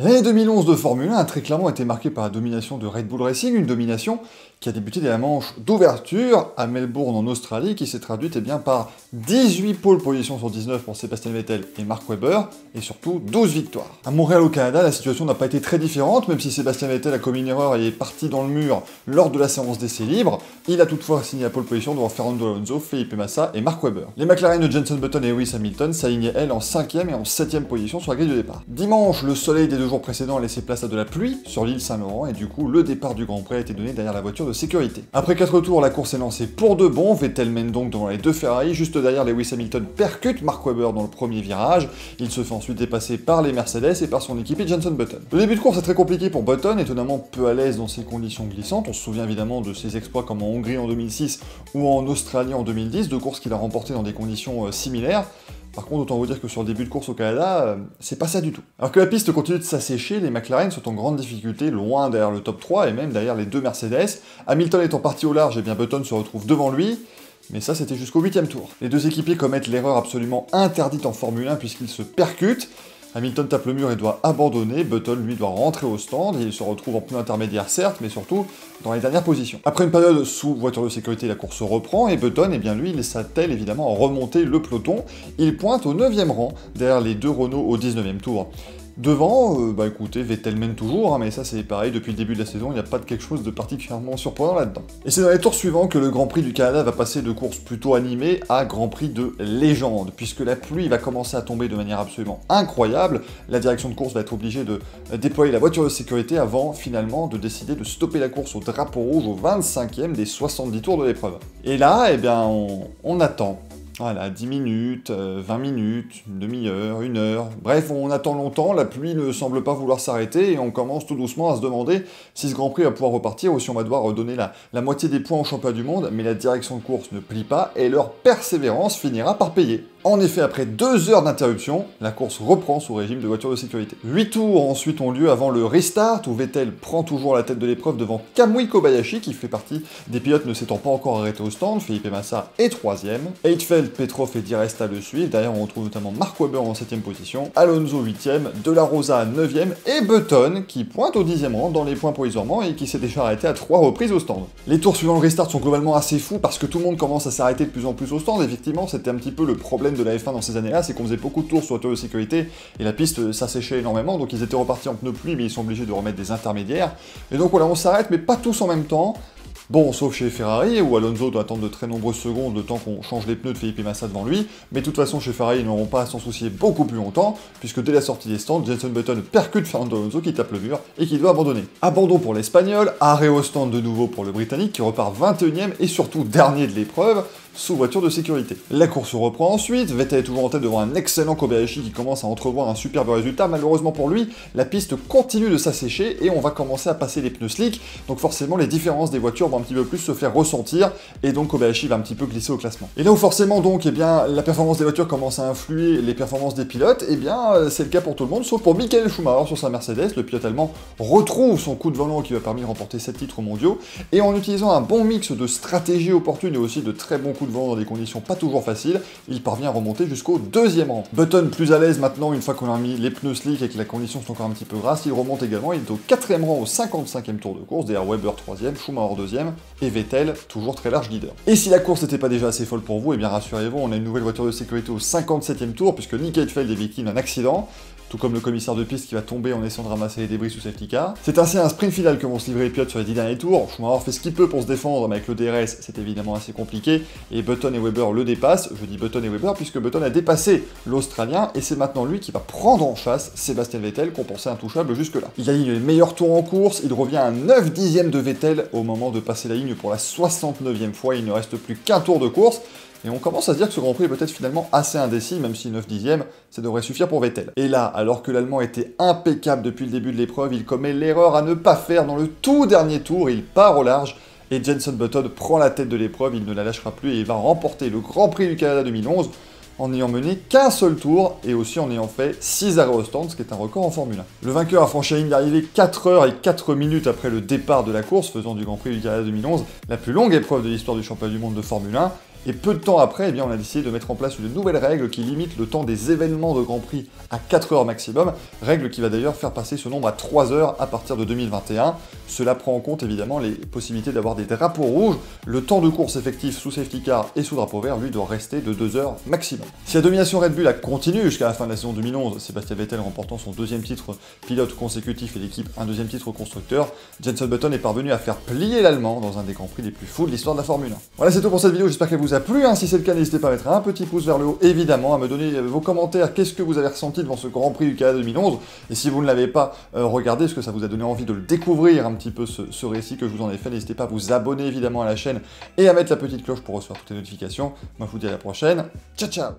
L'année 2011 de Formule 1 a très clairement été marquée par la domination de Red Bull Racing, une domination qui a débuté dès la manche d'ouverture à Melbourne en Australie, qui s'est traduite par 18 pole positions sur 19 pour Sebastian Vettel et Mark Webber, et surtout 12 victoires. À Montréal au Canada, la situation n'a pas été très différente, même si Sebastian Vettel a commis une erreur et est parti dans le mur lors de la séance d'essai libre, il a toutefois signé la pole position devant Fernando Alonso, Felipe Massa et Mark Webber. Les McLaren de Jenson Button et Lewis Hamilton s'alignaient elles en 5e et en 7e position sur la grille de départ. Dimanche, le soleil des 2 jours précédents a laissé place à de la pluie sur l'île Saint-Laurent, et du coup, le départ du Grand Prix a été donné derrière la voiture de sécurité. Après 4 tours, la course est lancée pour de bon, Vettel mène donc devant les 2 Ferrari, juste derrière Lewis Hamilton percute Mark Webber dans le premier virage, il se fait ensuite dépasser par les Mercedes et par son équipier Jenson Button. Le début de course est très compliqué pour Button, étonnamment peu à l'aise dans ces conditions glissantes, on se souvient évidemment de ses exploits comme en Hongrie en 2006 ou en Australie en 2010, 2 courses qu'il a remportées dans des conditions similaires. Par contre, autant vous dire que sur le début de course au Canada, c'est pas ça du tout. Alors que la piste continue de s'assécher, les McLaren sont en grande difficulté, loin derrière le top 3 et même derrière les 2 Mercedes. Hamilton étant parti au large, et bien Button se retrouve devant lui, mais ça c'était jusqu'au 8e tour. Les 2 équipiers commettent l'erreur absolument interdite en Formule 1 puisqu'ils se percutent. Hamilton tape le mur et doit abandonner, Button lui doit rentrer au stand, et il se retrouve en pneu intermédiaire certes, mais surtout dans les dernières positions. Après une période sous voiture de sécurité, la course se reprend, et Button, lui, il s'attelle évidemment à remonter le peloton, il pointe au 9e rang, derrière les 2 Renault au 19e tour. Devant, écoutez, Vettel mène toujours, mais ça c'est pareil, depuis le début de la saison, il n'y a pas de quelque chose de particulièrement surprenant là-dedans. Et c'est dans les tours suivants que le Grand Prix du Canada va passer de course plutôt animée à Grand Prix de légende, puisque la pluie va commencer à tomber de manière absolument incroyable, la direction de course va être obligée de déployer la voiture de sécurité avant finalement de décider de stopper la course au drapeau rouge au 25e des 70 tours de l'épreuve. Et là, on attend. Voilà, 10 minutes, 20 minutes, une demi-heure, 1 heure, bref, on attend longtemps, la pluie ne semble pas vouloir s'arrêter, et on commence tout doucement à se demander si ce Grand Prix va pouvoir repartir, ou si on va devoir redonner la moitié des points au championnat du monde, mais la direction de course ne plie pas, et leur persévérance finira par payer. En effet, après 2 heures d'interruption, la course reprend sous régime de voiture de sécurité. 8 tours ensuite ont lieu avant le restart, où Vettel prend toujours la tête de l'épreuve devant Kamui Kobayashi, qui fait partie des pilotes ne s'étant pas encore arrêtés au stand, Felipe Massa est 3e, Heidfeld, Petrov et Di Resta le suivent, derrière on retrouve notamment Mark Webber en 7e position, Alonso 8e, De La Rosa 9e, et Button, qui pointe au 10e rang dans les points provisoirement, et qui s'est déjà arrêté à 3 reprises au stand. Les tours suivant le restart sont globalement assez fous, parce que tout le monde commence à s'arrêter de plus en plus au stand, effectivement, c'était un petit peu le problème de la F1 dans ces années-là, c'est qu'on faisait beaucoup de tours sur la voiture de sécurité, et la piste s'asséchait énormément, donc ils étaient repartis en pneus pluie, mais ils sont obligés de remettre des intermédiaires, et donc voilà, on s'arrête, mais pas tous en même temps. Bon, sauf chez Ferrari, où Alonso doit attendre de très nombreuses secondes le temps qu'on change les pneus de Felipe Massa devant lui, mais de toute façon chez Ferrari ils n'auront pas à s'en soucier beaucoup plus longtemps, puisque dès la sortie des stands, Jenson Button percute Fernando Alonso qui tape le mur et qui doit abandonner. Abandon pour l'Espagnol, arrêt au stand de nouveau pour le Britannique qui repart 21e et surtout dernier de l'épreuve, sous voiture de sécurité. La course reprend ensuite, Vettel est toujours en tête devant un excellent Kobayashi qui commence à entrevoir un superbe résultat. Malheureusement pour lui, la piste continue de s'assécher et on va commencer à passer les pneus slick, donc forcément les différences des voitures vont un petit peu plus se faire ressentir, et donc Kobayashi va un petit peu glisser au classement. Et là où forcément donc, la performance des voitures commence à influer les performances des pilotes, c'est le cas pour tout le monde, sauf pour Michael Schumacher sur sa Mercedes. Le pilote allemand retrouve son coup de volant qui lui a permis de remporter 7 titres mondiaux, et en utilisant un bon mix de stratégie opportune et aussi de très bons coups de vent dans des conditions pas toujours faciles, il parvient à remonter jusqu'au 2e rang. Button plus à l'aise maintenant, une fois qu'on a mis les pneus slick et que la condition sont encore un petit peu grasses, il remonte également, il est au 4e rang au 55e tour de course, derrière Webber 3e, Schumacher 2e, et Vettel toujours très large leader. Et si la course n'était pas déjà assez folle pour vous, rassurez-vous, on a une nouvelle voiture de sécurité au 57e tour, puisque Nick Heidfeld est victime d'un accident, tout comme le commissaire de piste qui va tomber en essayant de ramasser les débris sous safety car. C'est ainsi un sprint final que vont se livrer les pilotes sur les 10 derniers tours. Schumacher fait ce qu'il peut pour se défendre, mais avec le DRS, c'est évidemment assez compliqué, et Button et Webber le dépassent. Je dis Button et Webber puisque Button a dépassé l'Australien, et c'est maintenant lui qui va prendre en chasse Sebastian Vettel, qu'on pensait intouchable jusque-là. Il aligne les meilleurs tours en course, il revient à 9 dixièmes de Vettel au moment de passer la ligne pour la 69e fois, il ne reste plus qu'un tour de course. Et on commence à se dire que ce Grand Prix est peut-être finalement assez indécis, même si 9 dixièmes, ça devrait suffire pour Vettel. Et là, alors que l'Allemand était impeccable depuis le début de l'épreuve, il commet l'erreur à ne pas faire dans le tout dernier tour, il part au large, et Jenson Button prend la tête de l'épreuve, il ne la lâchera plus, et il va remporter le Grand Prix du Canada 2011, en n'ayant mené qu'un seul tour, et aussi en ayant fait 6 arrêts au stand, ce qui est un record en Formule 1. Le vainqueur a franchi la ligne d'arrivée 4 heures et 4 minutes après le départ de la course, faisant du Grand Prix du Canada 2011 la plus longue épreuve de l'histoire du championnat du monde de Formule 1, Et peu de temps après, eh bien, on a décidé de mettre en place une nouvelle règle qui limite le temps des événements de Grand Prix à 4 heures maximum, règle qui va d'ailleurs faire passer ce nombre à 3 heures à partir de 2021. Cela prend en compte évidemment les possibilités d'avoir des drapeaux rouges. Le temps de course effectif sous safety car et sous drapeau vert, lui, doit rester de 2 heures maximum. Si la domination Red Bull a continué jusqu'à la fin de la saison 2011, Sébastien Vettel remportant son deuxième titre pilote consécutif et l'équipe un deuxième titre constructeur, Jenson Button est parvenu à faire plier l'Allemand dans un des Grands Prix les plus fous de l'histoire de la Formule 1. Voilà, c'est tout pour cette vidéo, j'espère qu'elle vous a plu. Si c'est le cas, n'hésitez pas à mettre un petit pouce vers le haut, évidemment, à me donner vos commentaires, qu'est-ce que vous avez ressenti devant ce Grand Prix du Canada 2011, et si vous ne l'avez pas regardé, est-ce que ça vous a donné envie de le découvrir un petit peu ce récit que je vous en ai fait, n'hésitez pas à vous abonner évidemment à la chaîne et à mettre la petite cloche pour recevoir toutes les notifications. Moi je vous dis à la prochaine, ciao ciao.